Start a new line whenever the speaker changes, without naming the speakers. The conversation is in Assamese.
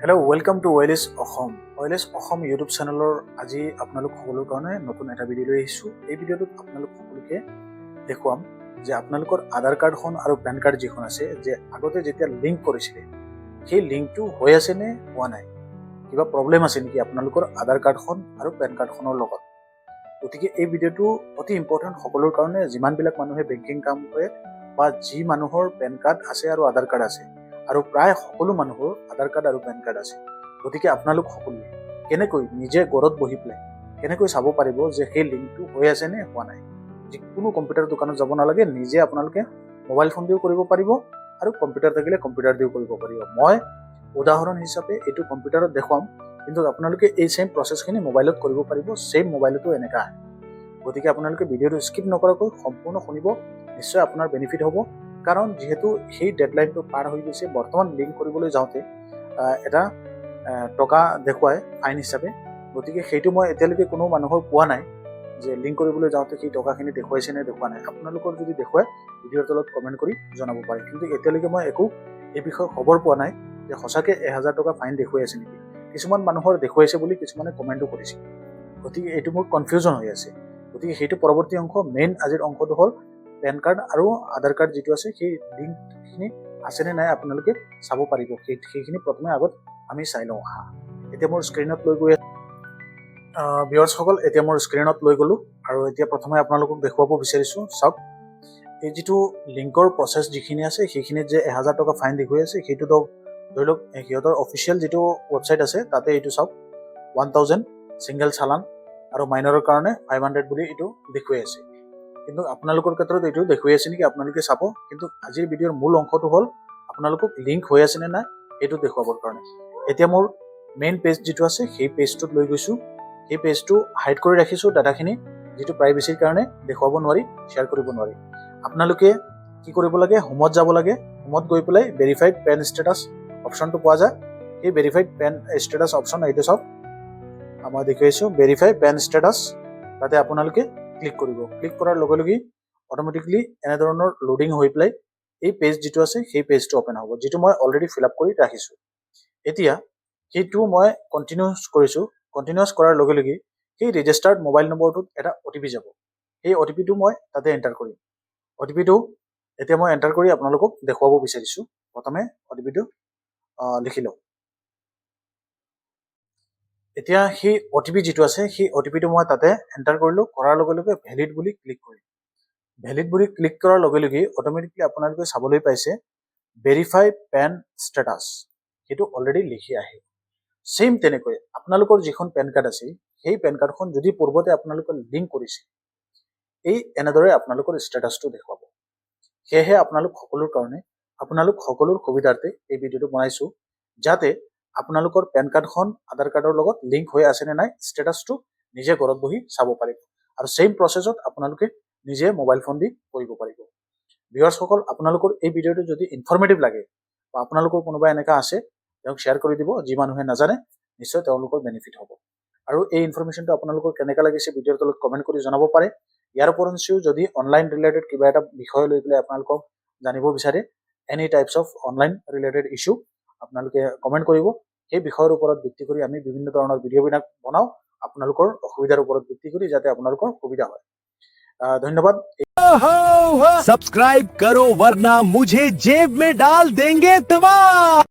Hello' welcome to Wales Assam. Wales Assam YouTube চেনেলৰ আজি আপোনালোক সকলোৰ কাৰণে নতুন এটা ভিডিঅ' লৈ আহিছোঁ। এই ভিডিঅ'টোত আপোনালোক সকলোকে দেখুৱাম যে আপোনালোকৰ আধাৰ কাৰ্ডখন আৰু পেন কাৰ্ড যিখন আছে যে আগতে যেতিয়া লিংক কৰিছিলে সেই লিংকটো হৈ আছে নে হোৱা নাই, কিবা প্ৰব্লেম আছে নেকি আপোনালোকৰ আধাৰ কাৰ্ডখন আৰু পেন কাৰ্ডখনৰ লগত। গতিকে এই ভিডিঅ'টো অতি ইম্পৰ্টেণ্ট সকলোৰ কাৰণে, যিমানবিলাক মানুহে বেংকিং কাম কৰে বা যি মানুহৰ পেন কাৰ্ড আছে আৰু আধাৰ কাৰ্ড আছে, আৰু প্ৰায় সকলো মানুহৰ আধাৰ কাৰ্ড আৰু পেন কাৰ্ড আছে। গতিকে আপোনালোক সকলোৱে কেনেকৈ নিজে ঘৰত বহি পেলাই কেনেকৈ চাব পাৰিব যে সেই লিংকটো হৈ আছে নে হোৱা নাই। যিকোনো কম্পিউটাৰ দোকানত যাব নালাগে, নিজে আপোনালোকে মোবাইল ফোন দিও কৰিব পাৰিব আৰু কম্পিউটাৰ থাকিলে কম্পিউটাৰ দিও কৰিব পাৰিব। মই উদাহৰণ হিচাপে এইটো কম্পিউটাৰত দেখুৱাম, কিন্তু আপোনালোকে এই ছেইম প্ৰচেছখিনি মোবাইলত কৰিব পাৰিব। ছেইম মোবাইলতো এনেকুৱা আহে। গতিকে আপোনালোকে ভিডিঅ'টো স্কিপ নকৰাকৈ সম্পূৰ্ণ শুনিব, নিশ্চয় আপোনাৰ বেনিফিট হ'ব। কাৰণ যিহেতু সেই ডেডলাইনটো পাৰ হৈ গৈছে, বৰ্তমান লিংক কৰিবলৈ যাওঁতে এটা টকা দেখুৱায় ফাইন হিচাপে। গতিকে সেইটো মই এতিয়ালৈকে কোনো মানুহৰ পোৱা নাই যে লিংক কৰিবলৈ যাওঁতে সেই টকাখিনি দেখুৱাইছে নে দেখুওৱা নাই। আপোনালোকৰ যদি দেখুৱায় ভিডিঅ'ৰ তলত কমেণ্ট কৰি জনাব পাৰে, কিন্তু এতিয়ালৈকে মই একো এই বিষয়ে খবৰ পোৱা নাই যে সঁচাকৈ 1000 টকা ফাইন দেখুৱাই আছে নেকি। কিছুমান মানুহৰ দেখুৱাইছে বুলি কিছুমানে কমেণ্টো কৰিছে। গতিকে এইটো মোৰ কনফিউজন হৈ আছে। গতিকে সেইটো পৰৱৰ্তী অংশ। মেইন আজিৰ অংশটো হ'ল পেন কাৰ্ড আৰু আধাৰ কাৰ্ড যিটো আছে সেই লিংকখিনি আছেনে নাই আপোনালোকে চাব পাৰিব। সেইখিনি প্ৰথমে আগত আমি চাই লওঁ। এতিয়া মোৰ স্ক্ৰীণত লৈ গৈ ভিউৱাৰ্ছসকল, এতিয়া মোৰ স্ক্ৰীণত লৈ গ'লোঁ আৰু এতিয়া প্ৰথমে আপোনালোকক দেখুৱাব বিচাৰিছোঁ। চাওক, এই যিটো লিংকৰ প্ৰচেছ যিখিনি আছে সেইখিনিত যে 1000 টকা ফাইন দেখুৱাই আছে, সেইটোতো ধৰি লওক সিহঁতৰ অফিচিয়েল যিটো ৱেবছাইট আছে তাতে এইটো চাওক 1000 ছিংগল চালান আৰু মাইনৰৰ কাৰণে 500 বুলি এইটো দেখুৱাই আছে। কিন্তু আপোনালোকৰ ক্ষেত্ৰত এইটো দেখুৱাই আছে নেকি আপোনালোকে চাব। কিন্তু আজিৰ ভিডিঅ'ৰ মূল অংশটো হ'ল আপোনালোকক লিংক হৈ আছে নে নাই সেইটো দেখুৱাবৰ কাৰণে। এতিয়া মোৰ মেইন পেজ যিটো আছে সেই পেজটোত লৈ গৈছোঁ। সেই পেজটো হাইড কৰি ৰাখিছোঁ ডাটাখিনি, যিটো প্ৰাইভেচিৰ কাৰণে দেখুৱাব নোৱাৰি, শ্বেয়াৰ কৰিব নোৱাৰি। আপোনালোকে কি কৰিব লাগে, হোমত যাব লাগে। হোমত গৈ পেলাই ভেৰিফাইড পেন ষ্টেটাছ অপশ্যনটো পোৱা যায়। সেই ভেৰিফাইড পেন ষ্টেটাছ অপশ্যন এইটো চাওক, মই দেখুৱাইছোঁ ভেৰিফাই পেন ষ্টেটাছ। তাতে আপোনালোকে ক্লিক কৰিব। ক্লিক কৰাৰ লগে লগেই অট'মেটিকলি এনেধৰণৰ লোডিং হৈ পেলাই এই পেজ যিটো আছে সেই পেজটো অ'পেন হ'ব, যিটো মই অলৰেডি ফিল আপ কৰি ৰাখিছোঁ। এতিয়া সেইটো মই কণ্টিনিউছ কৰিছোঁ। কণ্টিনিউছ কৰাৰ লগে লগেই সেই ৰেজিষ্টাৰ্ড মোবাইল নম্বৰটোত এটা OTP যাব। সেই OTPটো মই তাতে এণ্টাৰ কৰিম। OTPটো এতিয়া মই এণ্টাৰ কৰি আপোনালোকক দেখুৱাব বিচাৰিছোঁ। প্ৰথমে OTPটো লিখি লওঁ। এতিয়া সেই OTP যিটো আছে সেই OTPটো মই তাতে এণ্টাৰ কৰিলোঁ। কৰাৰ লগে লগে ভেলিড বুলি ক্লিক কৰিম। ভেলিড বুলি ক্লিক কৰাৰ লগে লগেই অট'মেটিকলি আপোনালোকে চাবলৈ পাইছে ভেৰিফাই পেন ষ্টেটাছ, সেইটো অলৰেডি লিখি আহে। ছেইম তেনেকৈ আপোনালোকৰ যিখন পেন কাৰ্ড আছে সেই পেন কাৰ্ডখন যদি পূৰ্বতে আপোনালোকে লিংক কৰিছে, এই এনেদৰে আপোনালোকৰ ষ্টেটাছটো দেখুৱাব। সেয়েহে আপোনালোক সকলোৰ কাৰণে, আপোনালোক সকলোৰ সুবিধাৰ্থে এই ভিডিঅ'টো বনাইছোঁ, যাতে আপোনালোকৰ পেন কাৰ্ডখন আধাৰ কাৰ্ডৰ লগত লিংক হৈ আছে নে নাই ষ্টেটাছটো নিজে ঘৰত বহি চাব পাৰিব। আৰু ছেইম প্ৰচেছত আপোনালোকে নিজে মোবাইল ফোন দি কৰিব পাৰিব। ভিউৱাৰ্ছসকল, আপোনালোকৰ এই ভিডিঅ'টো যদি ইনফৰ্মেটিভ লাগে বা আপোনালোকৰ কোনোবা এনেকুৱা আছে, তেওঁক শ্বেয়াৰ কৰি দিব। যি মানুহে নাজানে নিশ্চয় তেওঁলোকৰ বেনিফিট হ'ব। আৰু এই ইনফৰ্মেশ্যনটো আপোনালোকৰ কেনেকুৱা লাগিছে ভিডিঅ'ৰ তলত কমেণ্ট কৰি জনাব পাৰে। ইয়াৰ উপৰিঞ্চিও যদি অনলাইন ৰিলেটেড কিবা এটা বিষয় লৈ পেলাই আপোনালোকক জানিব বিচাৰে, any types of online related issue, আপোনালোকে কমেণ্ট কৰিব। সেই বিষয়ৰ ওপৰত ভিত্তি কৰি আমি বিভিন্ন ধৰণৰ ভিডিঅ'বিলাক বনাওঁ আপোনালোকৰ অসুবিধাৰ ওপৰত ভিত্তি কৰি, যাতে আপোনালোকৰ সুবিধা হয়। ধন্যবাদ।
सब्सक्राइब करो वरना मुझे जेब में डाल देंगे दबा।